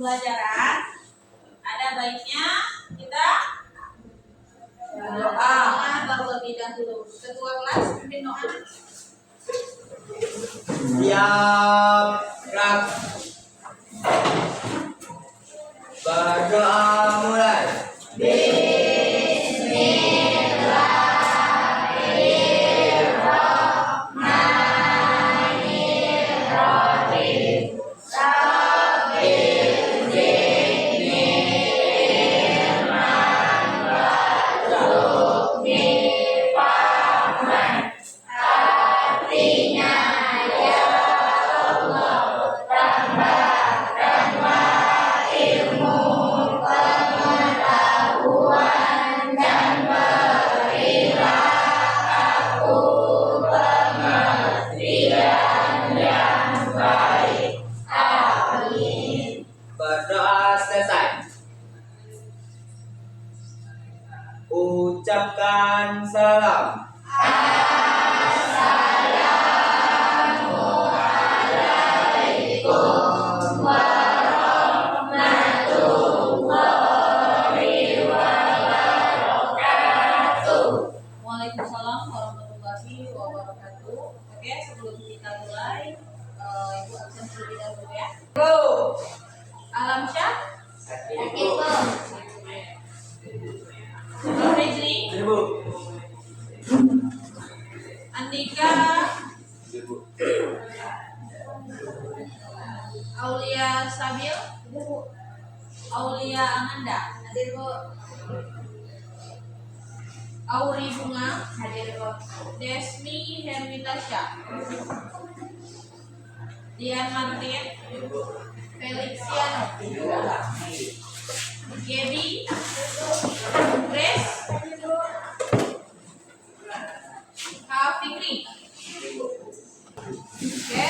pembelajaran, ada baiknya kita berdoa terlebih dahulu. Ketua kelas pimpin doa. Siap, gerak. Berdoa mulai. Berdoa selesai. Ucapkan salam. Waalaikumsalam warahmatullahi wabarakatuh. Oke, sebelum kita mulai, Ibu absen terlebih dahulu ya. Go. Alamsyah, Rejli, Ibu. Andika, Aulia Sabil, Aulia Amanda, hadir Bu. Auri Bunga, hadir Bu. Desmi Hermitasya, Dian Martin, Felixiano, Gaby, Grace, Kak Fikri. Oke,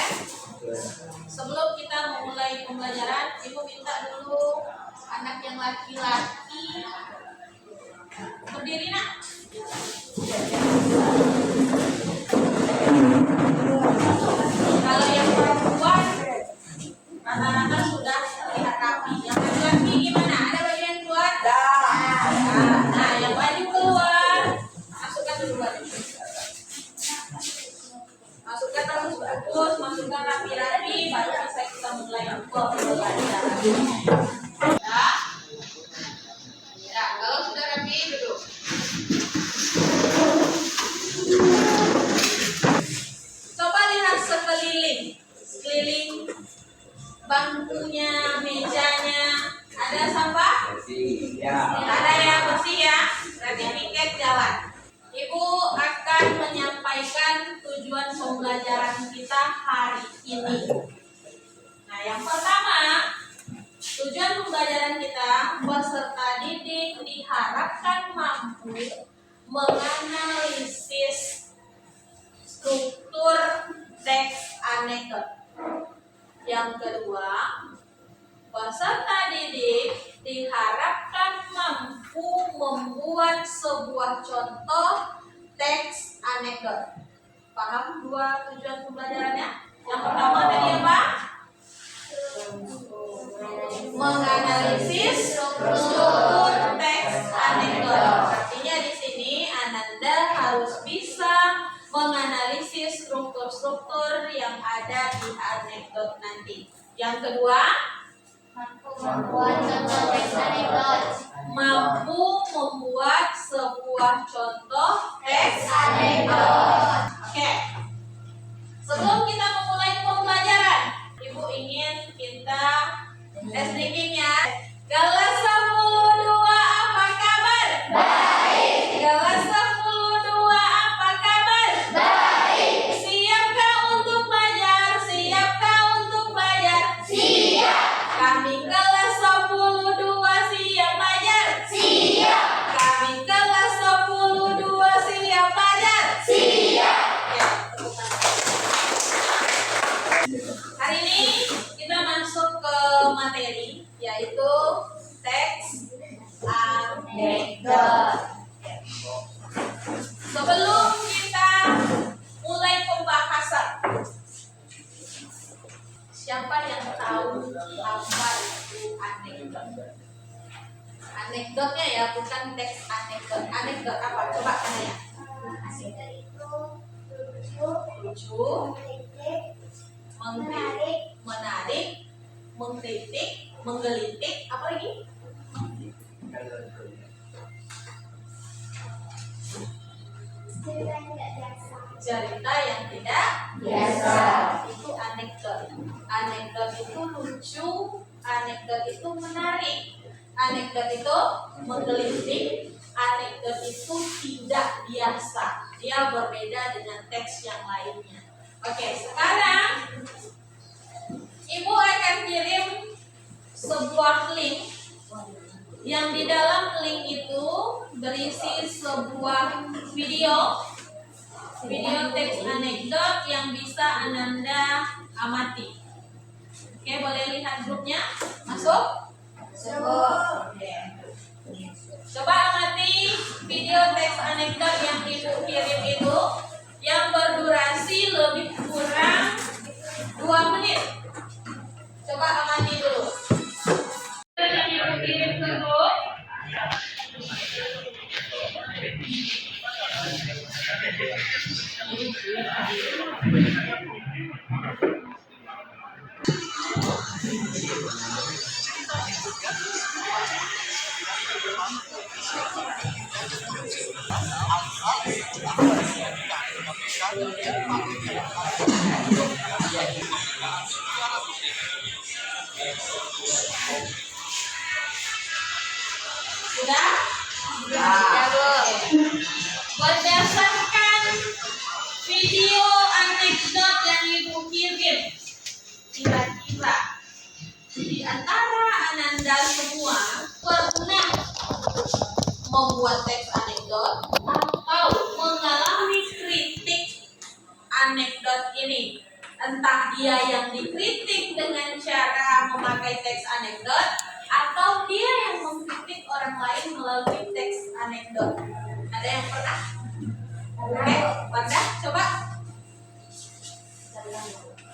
sebelum kita memulai pembelajaran, Ibu minta dulu anak yang laki-laki berdiri nak. Kalau yang perempuan rata-rata sudah terlihat rapi. Yang laki-laki gimana? Ada baju yang keluar? Nah, yang baju keluar, masukkan dulu baju. Masukkan terus bagus, masukkan rapi-rapi, baru bisa kita mulai pembelajaran. Ya, kalau sudah rapi duduk. Coba lihat sekeliling bangkunya, mejanya, ada sampah? Ya. Ada yang bersih ya? Berarti piket jalan. Ibu akan menyampaikan tujuan pembelajaran kita hari ini. Nah, yang pertama, tujuan pembelajaran kita, peserta didik diharapkan mampu menganalisis struktur teks anekdot. Yang kedua, peserta didik diharapkan mampu membuat sebuah contoh teks anekdot. Paham dua tujuan pembelajarannya? Yang pertama tadi apa? Menganalisis struktur teks anekdot. Artinya di sini Ananda harus bisa menganalisis struktur-struktur yang ada di anekdot nanti. Yang kedua, membuat contoh teks anekdot. mampu membuat sebuah contoh teks anekdot. Oke. Sebelum kita memulai pembelajaran, Ibu ingin minta SDG-nya. Kelas 10-2 apa kabar? Baik. Kelas 10-2 apa kabar? Baik. Siapkah untuk belajar? Siapkah untuk belajar? Siap. Kami kelas 10-2 siap belajar. Siap. Kami kelas 10-2 siap belajar. Siap. Ya, tepuk tangan. Hari ini kita masuk ke materi, yaitu teks anekdot. Sebelum kita mulai pembahasan, siapa yang tahu apa itu anekdotnya ya, bukan teks anekdot. Anekdot apa? Coba Kanaya. Lucu, menarik, mengkritik, menggelitik, apa lagi? Cerita yang tidak Biasa. Itu anekdot. Anekdot itu lucu, anekdot itu menarik, anekdot itu menggelitik, anekdot itu tidak biasa. Dia berbeda dengan teks yang lainnya. Oke, sekarang Ibu akan kirim sebuah link yang di dalam link itu berisi sebuah video teks anekdot yang bisa Ananda amati. Oke, boleh lihat grupnya? Masuk? Oke. Coba amati video teks anekdot yang Ibu kirim itu yang berdurasi lebih kurang 2 menit. Coba amati dulu. Yang Ibu kirim ke grup. Sudah? Sudah. Berdasarkan video anekdot yang Ibu kirim, kira-kira di antara Ananda semua pernah membuat teks anekdot atau mengalami kritik anekdot ini? Entah dia yang dikritik dengan cara memakai teks anekdot atau dia yang mengkritik orang lain melalui teks anekdot. Ada yang pernah? Oke, pernah? Coba.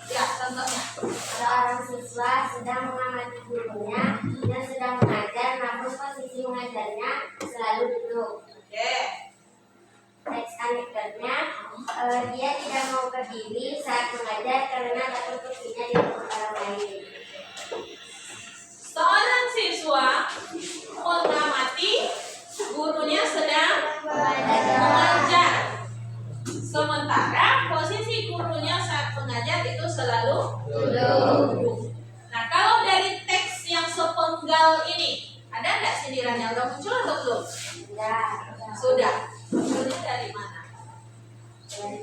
Ya, contohnya. Ada orang siswa sedang mengamati gurunya yang sedang mengajar, namun posisi mengajarnya selalu duduk. Oke. Teks anekdotnya, dia tidak mau berdiri saat mengajar karena takut kursinya direbut orang lain. Seorang siswa mengamati gurunya sedang mengajar. Sementara posisi gurunya saat mengajar itu selalu duduk. Nah, kalau dari teks yang sepenggal ini, ada nggak sindirannya? Udah muncul atau belum? Sudah. Munculnya dari mana?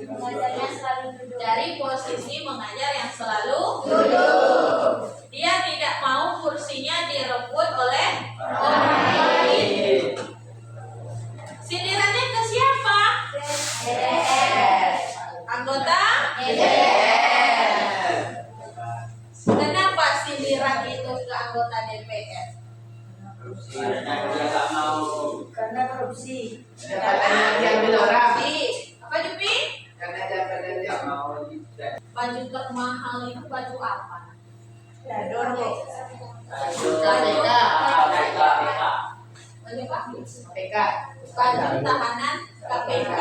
Mengajarnya selalu duduk. Dari posisi mengajar yang selalu duduk. Dia tidak mau kursinya direbut oleh orang lain. Sindirannya ke siapa? Anggota DPR. Kenapa sindiran itu ke anggota DPR? Karena dia nggak mau. Karena korupsi. Katanya diambil orang. Apa Jupi? Karena jabatan dia mau. Baju termahal itu baju apa? Dador, Bu. Baju apa? PK. Baju tahanan KPK.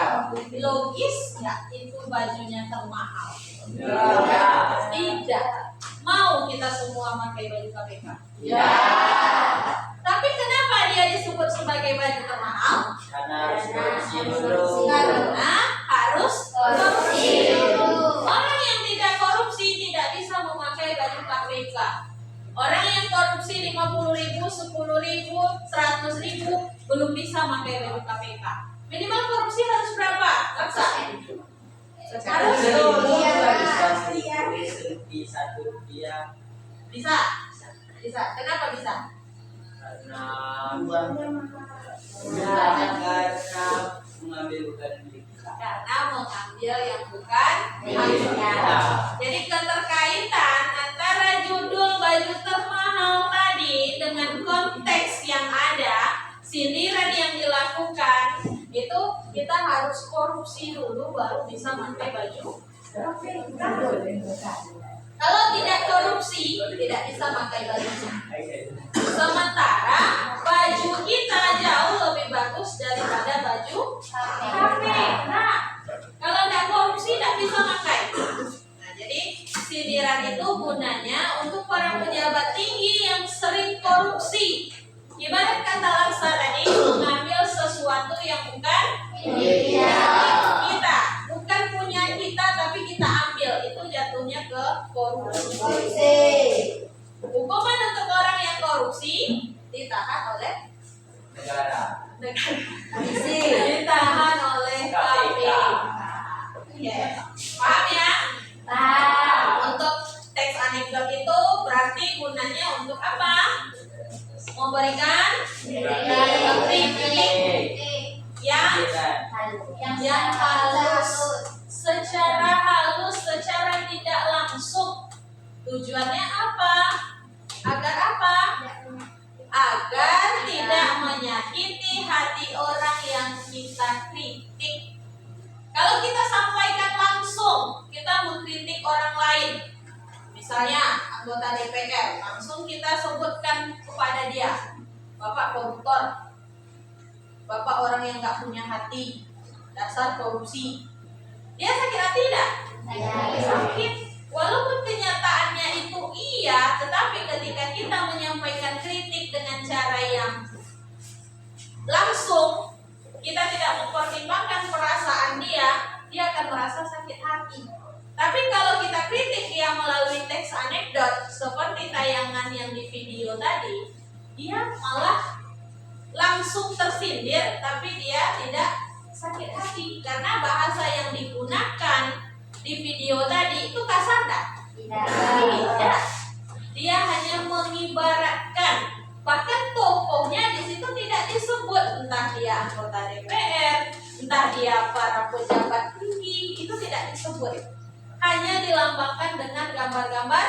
Logis nggak itu bajunya termahal? Tidak. Mau kita semua pakai baju KPK? Ya. Tapi kenapa dia disebut sebagai baju termahal? Karena harus korupsi dulu. Karena harus korupsi. dulu. Orang yang tidak korupsi tidak bisa memakai baju KPK. Orang yang korupsi 50.000, 10.000, 100.000 belum bisa memakai baju KPK. Minimal korupsi harus berapa? Kaksa? Harus Bisa. Bisa. Kenapa bisa? Karena karena mengambil bukan milik kita. Karena mengambil yang bukan Miliknya. Jadi keterkaitan antara judul baju termahal tadi dengan konteks yang ada, sindiran yang dilakukan, itu kita harus korupsi dulu baru bisa pakai baju. Kalau tidak korupsi, tidak bisa pakai baju. Sementara baju kita ditahan oleh negara. Polisi. Ditahan oleh KPK. Oke, paham ya? Untuk teks anekdot itu berarti gunanya untuk apa? Memberikan kritik yang halus, secara halus, secara tidak langsung. Tujuannya apa? Agar apa? Agar tidak menyakiti hati orang yang kita kritik. Kalau kita sampaikan langsung, kita mengkritik orang lain. Misalnya anggota DPR, langsung kita sebutkan kepada dia, Bapak koruptor, Bapak orang yang gak punya hati, dasar korupsi. Dia sakit hati tidak? Sakit. Walaupun kenyataannya itu iya, tetapi ketika kita menyampaikan kritik dengan cara yang langsung, kita tidak mempertimbangkan perasaan dia akan merasa sakit hati. Tapi kalau kita kritik dia melalui teks anekdot seperti tayangan yang di video tadi, dia malah langsung tersindir, tapi dia tidak sakit hati karena bahasa yang digunakan di video tadi itu kasar tak? Tidak. Dia hanya mengibaratkan. Bahkan tokohnya di situ tidak disebut, entah dia anggota DPR, entah dia para pejabat tinggi, itu tidak disebut. Hanya dilambangkan dengan gambar-gambar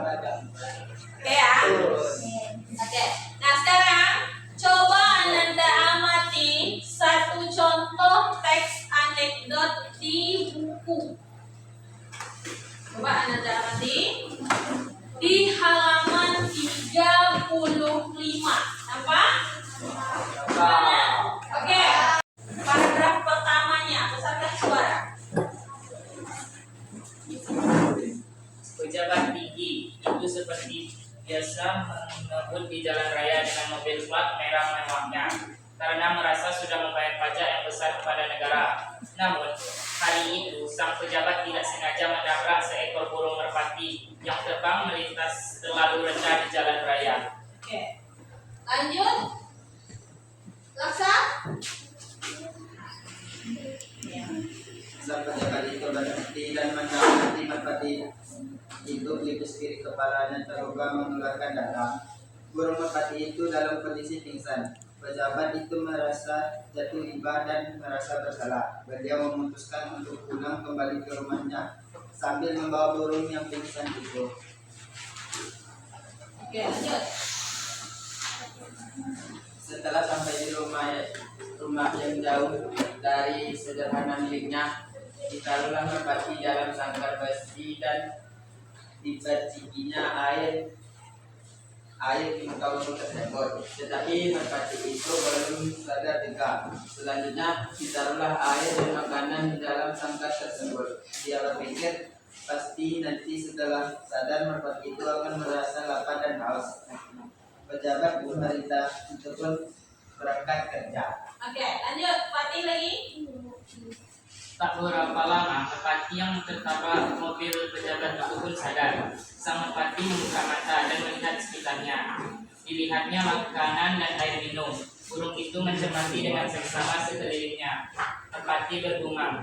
kartun. Oke ya? Oke. Nah sekarang coba Ananda amati satu contoh teks anekdot di buku. Coba Ananda amati di halaman 35. Apa? Oke. Paragraf pertamanya, besarkan suara. Pejabat tinggi itu seperti biasa mengebut di jalan raya dengan mobil plat merah mewahnya karena merasa sudah membayar pajak yang besar kepada negara. Namun, hari itu sang pejabat tidak sengaja menabrak seekor burung merpati yang terbang melintas terlalu rendah di jalan raya. Oke. Lanjut. Laksa. Sang pejabat itu berhenti dan mendapati merpati itu pelipis kiri kepalanya terluka mengeluarkan darah. Burung merpati itu dalam kondisi pingsan. Pejabat itu merasa jatuh iba dan merasa bersalah. Beliau memutuskan untuk pulang kembali ke rumahnya sambil membawa burung yang pingsan itu. Oke, lanjut. Setelah sampai di rumah yang jauh dari sederhana miliknya, ditaruhlah merpati dalam sangkar besi dan dipercikinya air di muka burung tersebut. Tetapi merpati itu belum sadar juga. Selanjutnya ditaruhlah air dan makanan di dalam sangkar tersebut. Dia berpikir pasti nanti setelah sadar merpati itu akan merasa lapar dan haus. Pejabat pemerintah itu pun berangkat kerja. Oke, lanjut. Pati lagi. Tak berapa lama, merpati yang tertabrak mobil pejabat itu pun sadar. Sang merpati membuka mata dan melihat sekitarnya. Dilihatnya makanan dan air minum. Burung itu mencermati dengan seksama sekelilingnya. Merpati bergumam,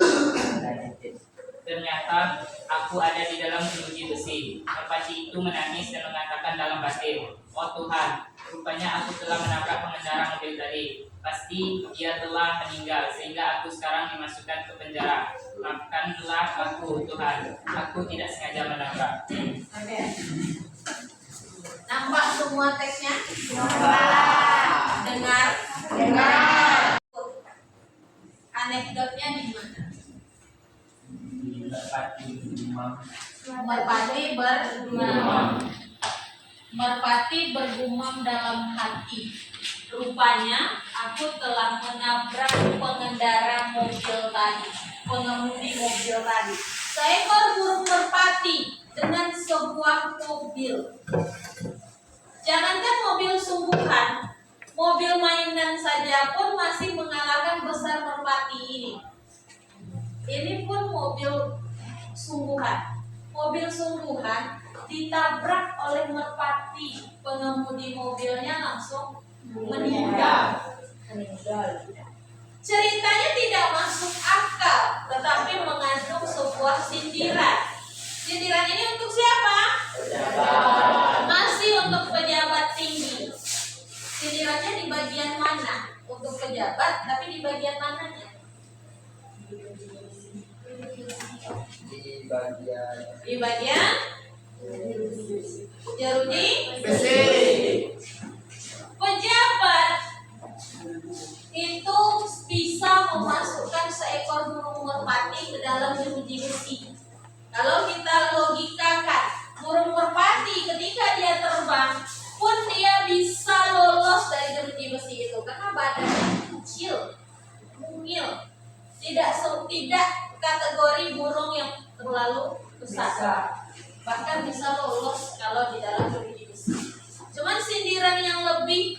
ternyata aku ada di dalam jeruji besi. Merpati itu menangis dan mengatakan dalam batin, oh Tuhan, rupanya aku telah menabrak pengendara mobil tadi. Pasti dia telah meninggal sehingga aku sekarang dimasukkan ke penjara. Maafkanlah aku Tuhan, aku tidak sengaja menabrak. Oke. Nampak semua teksnya? Dengar? Anekdotnya di mana? Merpati bergumam dalam hati. Rupanya aku telah menabrak pengemudi mobil tadi. Seekor burung merpati dengan sebuah mobil. Jangankan mobil sungguhan, mobil mainan saja pun masih mengalahkan besar merpati ini. Ini pun mobil sungguhan. mobil sungguhan ditabrak oleh merpati. Pengemudi mobilnya langsung meninggal. Ceritanya tidak masuk akal, tetapi mengandung sebuah sindiran. Sindiran ini untuk siapa? Masih untuk pejabat tinggi. Sindirannya di bagian mana? Untuk pejabat, tapi di bagian mananya? Di bagian jeruji besi. Pejabat itu bisa memasukkan seekor burung merpati ke dalam jeruji besi. Kalau kita logikakan, burung merpati ketika dia terbang pun dia bisa lolos dari jeruji besi itu karena badannya kecil, mungil, tidak kategori burung yang terlalu besar, bahkan bisa lolos kalau di dalam jeruji besi. Cuman sindiran yang lebih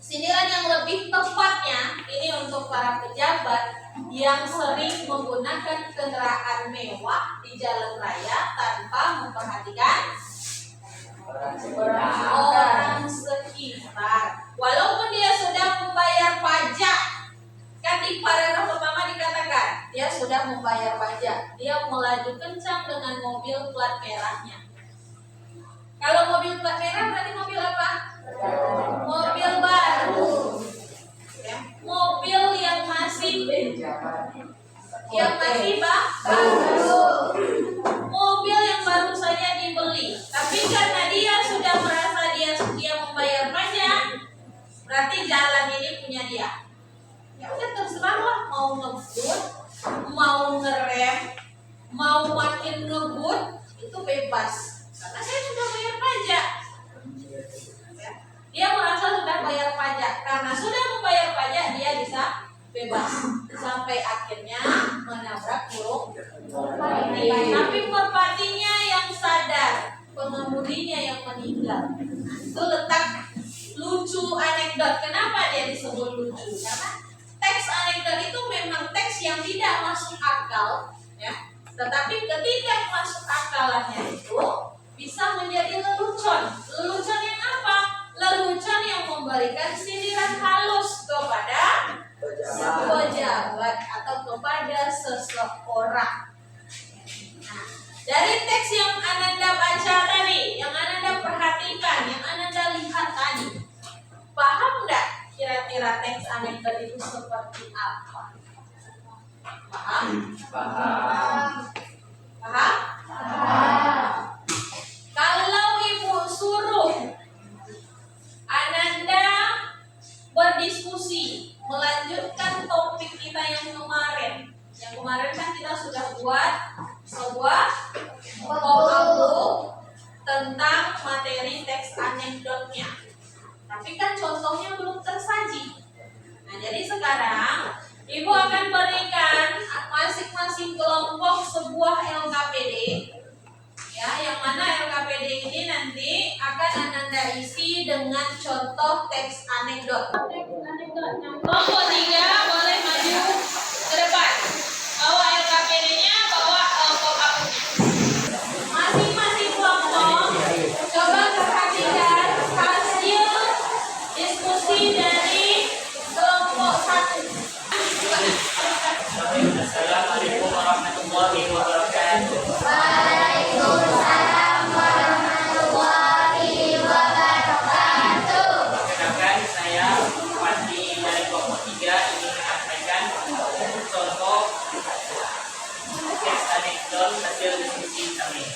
sindiran yang lebih tepatnya ini untuk para pejabat yang sering menggunakan kendaraan mewah di jalan raya tanpa memperhatikan orang sekitar. Walaupun dia sudah membayar pajak, kan di paragraf pertama dikatakan dia sudah membayar pajak, dia melaju kencang dengan mobil plat merahnya. Kalau mobil plat merah berarti mobil apa? Mobil baru, ya. Mobil yang masih baru, mobil yang baru saja dibeli. Tapi karena dia sudah merasa dia membayar pajak, berarti jalan ini punya dia. Ya udah terserah lah, mau ngebut, mau ngerem, mau makin ngebut, itu bebas. Karena saya sudah bayar pajak. Dia merasa sudah bayar pajak. Karena sudah membayar pajak, dia bisa bebas. Sampai akhirnya menabrak burung merpati. Tapi merpatinya yang sadar, pengemudinya yang meninggal. Itu letak lucu anekdot. Kenapa dia disebut lucu? Karena teks anekdot itu memang teks yang tidak masuk akal, ya. Tetapi ketika masuk akalannya itu bisa menjadi lelucon. Lelucon yang apa? Lelucon yang memberikan sindiran halus kepada pejabat atau kepada seseorang. Nah, dari teks yang Ananda baca tadi, yang Ananda perhatikan, yang Ananda lihat tadi, paham nggak kira-kira teks anekdot itu seperti apa? Paham? Paham. Paham? Paham. Kalau ibu suruh Ananda berdiskusi melanjutkan topik kita yang kemarin. Yang kemarin kan kita sudah buat sebuah vocabulary tentang materi teks anekdotnya. Tapi kan contohnya belum tersaji. Nah, jadi sekarang ibu akan berikan masing-masing kelompok sebuah LKPD. Ya, yang mana LKPD ini nanti akan Ananda isi dengan contoh teks anekdot. Kelompok 3 boleh maju ke depan. Bawa LKPD-nya, bawa pop-up-nya. Masing-masing kelompok coba perhatikan hasil diskusi dari kelompok 1. Assalamualaikum warahmatullahi wabarakatuh. Waalaikumsalam warahmatullahi wabarakatuh. Perkenalkan, saya Pati dari kelompok 3 ingin menyampaikan contoh teks anekdot hasil diskusi kami.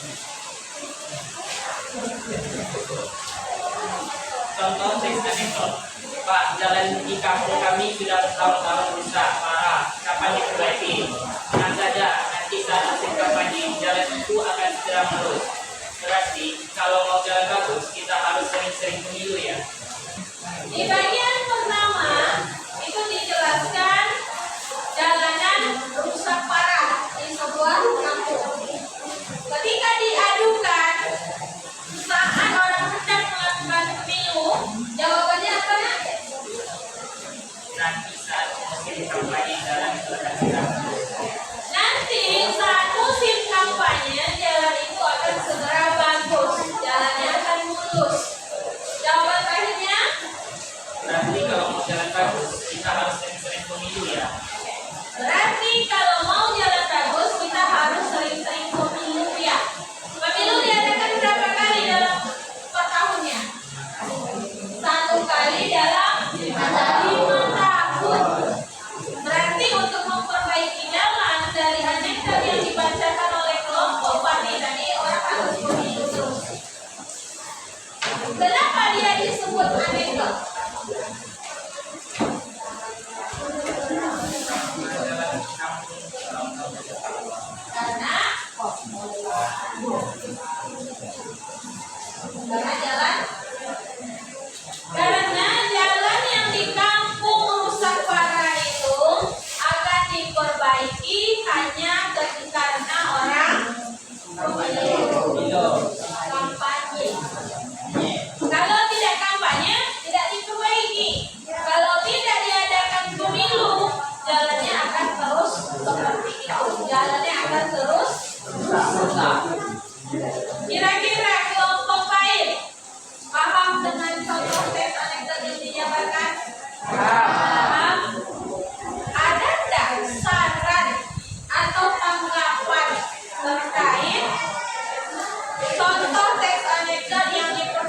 Contoh teks anekdot. Pak, jalan di kampung kami sudah bertahun-tahun rusak parah. Kapan diperbaiki? Tenang saja, nanti saat musim kampanye jalan itu akan segera mulus. Berarti kalau mau jalan bagus kita harus sering-sering pemilu ya. Di bagian pertama itu dijelaskan jalanan rusak parah di sebuah kampung. Ketika diadukan saat orang hendak melakukan pemilu, jawabannya apa nak? Nanti saat musim kampanye jalan itu akan segera mulus. Nanti saat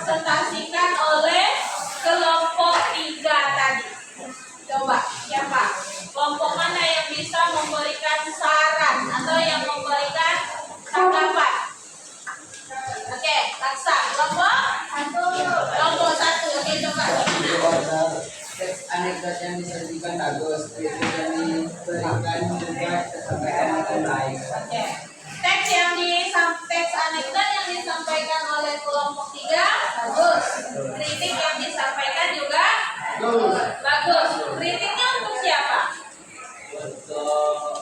dipresentasikan oleh kelompok 3 tadi. Coba, siapa? Kelompok mana yang bisa memberikan saran atau yang memberikan tanggapan? Oke, Laksa. Kelompok 1. Oke, coba gimana? Teks anekdot yang disajikan bagus, kritik yang diberikan juga tersampaikan dengan baik. Oke. Teks anekdot yang disampaikan oleh kelompok 3 bagus. Kritik yang disampaikan juga bagus. Kritiknya untuk siapa? Untuk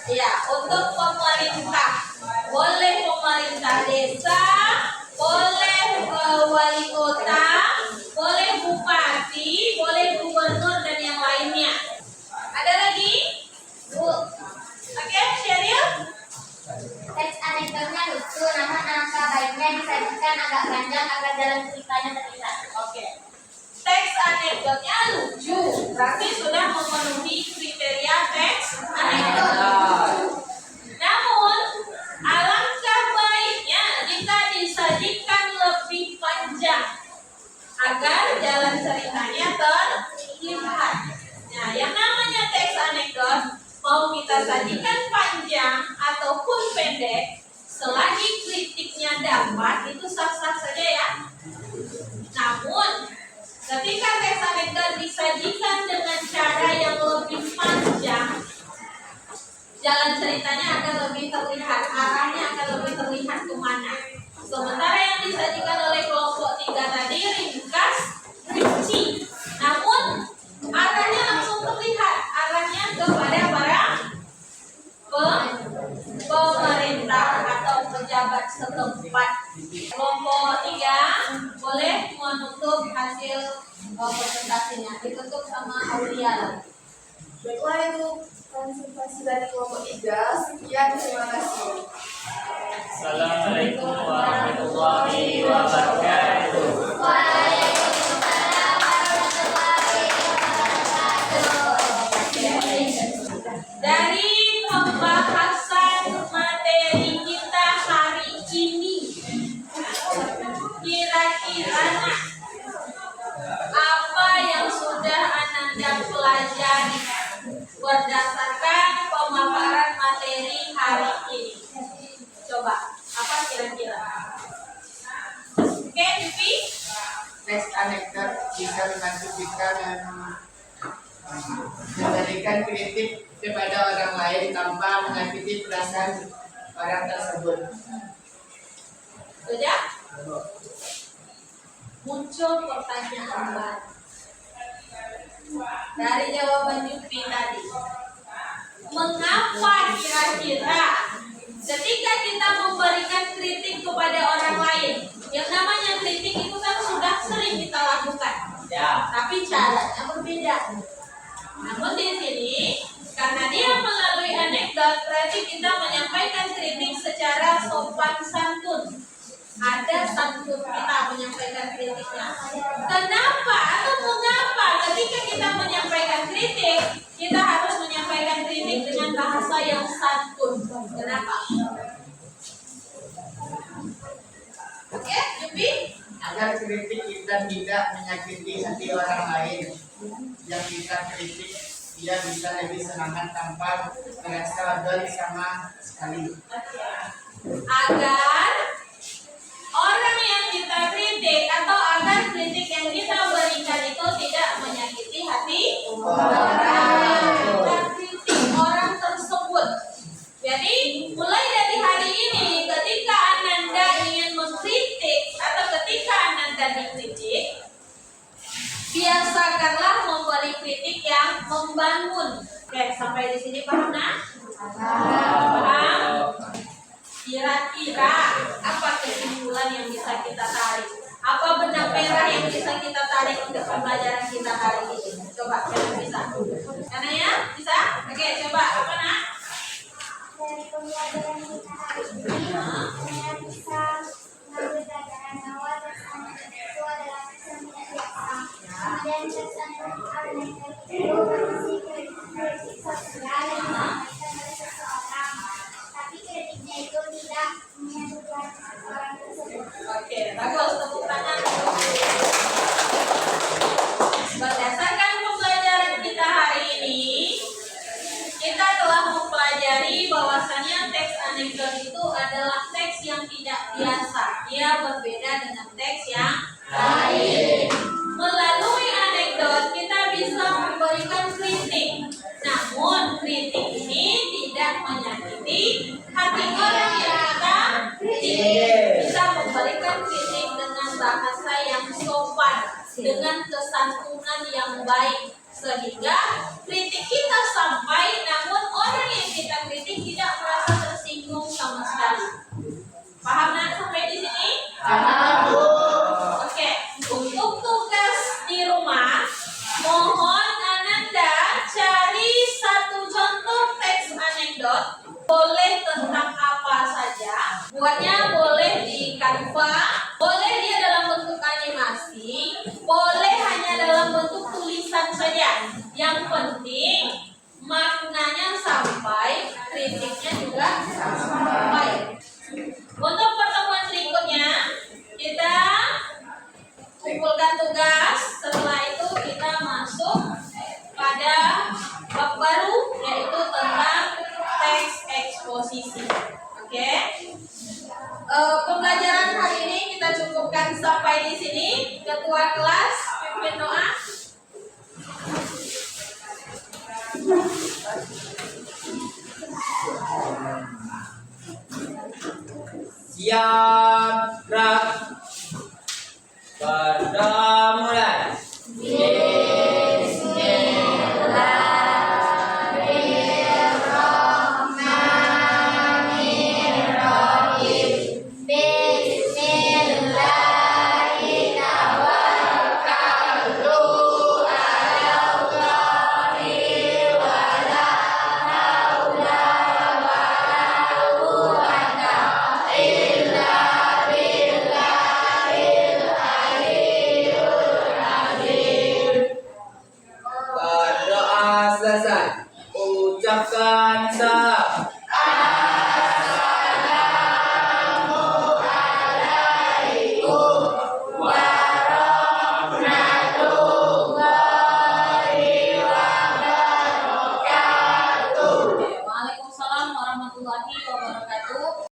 Iya, untuk pemerintah. Boleh pemerintah desa, boleh wali kota, boleh bupati, boleh gubernur dan yang lainnya. Ada lagi? Bu. Oke, Sheryl? Teks anekdotnya lucu, namun angka baiknya disajikan agak panjang agar jalan ceritanya terlihat. Oke. Teks anekdotnya lucu, berarti sudah memenuhi kriteria teks anekdot. Namun, alangkah baiknya jika disajikan lebih panjang agar jalan ceritanya terlihat. Nah, yang namanya teks anekdot mau kita sajikan panjang ataupun pendek, selagi kritiknya dapat itu sah-sah saja ya. Namun, ketika teks anekdot disajikan dengan cara yang lebih panjang, jalan ceritanya akan lebih terlihat, arahnya akan lebih terlihat kemana. Sementara yang disajikan oleh kelompok 3 tadi ringkas, rinci, namun arahnya langsung terlihat, arahnya kepada para pemerintah atau pejabat setempat. Kelompok 3 boleh menutup hasil presentasinya, ditutup sama Aulia. Baiklah, itu konsultasi dari kelompok 3. Sekian, terima kasih. Assalamualaikum warahmatullahi wabarakatuh. Waalaikumsalam warahmatullahi wabarakatuh. Dari pembahasan materi kita hari ini, kira-kira apa yang sudah Ananda pelajari berdasarkan pemaparan materi hari ini? Coba, apa kira-kira? Oke, Vivi? Teks anekdot bisa membantu kita memberikan kritik kepada orang lain tanpa menyakiti perasaan orang tersebut. Sudah? Muncul pertanyaan baru dari jawaban Yupi tadi. Mengapa kira-kira ketika kita memberikan kritik kepada orang lain, yang namanya kritik itu kan sudah sering kita lakukan, Ya. tapi caranya berbeda. Namun di sini, karena dia melalui anekdot, berarti kita menyampaikan kritik secara sopan santun. Ada santun kita menyampaikan kritiknya. Kenapa atau mengapa ketika kita menyampaikan kritik, kita harus menyampaikan kritik dengan bahasa yang santun? Kenapa? Oke, Yupi? Agar kritik kita tidak menyakiti hati orang lain. Yang kita kritik, dia bisa lebih semangat tanpa merasa down sama sekali. Agar orang yang kita kritik atau agar kritik yang kita berikan itu tidak menyakiti hati orang. Kita kritik orang tersebut. Jadi mulai dari hari ini ketika Ananda ingin mengkritik atau ketika Ananda dikritik, biasakanlah memberi kritik yang membangun. Oke, sampai di sini paham nak? Paham? Kira-kira apa kesimpulan yang bisa kita tarik? Apa benang merah yang bisa kita tarik untuk pembelajaran kita hari ini? Coba, siapa bisa? Karena ya, bisa? Oke, coba. Apa nak? Dari pembelajaran kita hari ini, saya bisa mengambil pelajaran bahwa teks anekdot itu adalah teks yang tidak biasa. Kemudian teks anekdot itu berisi kritik sosial yang disampaikan oleh seseorang. Tapi kritik dengan kesantunan yang baik sehingga kritik kita sampai, namun orang yang kita kritik tidak merasa tersinggung sama sekali. Paham nak sampai di sini? Paham, Bu. Oke, untuk tugas di rumah, mohon Ananda cari satu contoh teks anekdot, boleh tentang apa saja. Buatnya boleh di Canva, boleh dia dalam bentuk animasi, boleh hanya dalam bentuk tulisan saja. Yang penting maknanya sampai, kritiknya juga sampai. Untuk pertemuan berikutnya, kita kumpulkan tugas. Setelah itu kita masuk pada bab baru, yaitu tentang teks eksposisi. Oke? Pembelajaran hari ini kita cukupkan sampai di sini. Ketua kelas pimpin doa. Siap, gerak. Pada mulai. Berdoa selesai. Ucapkan salam.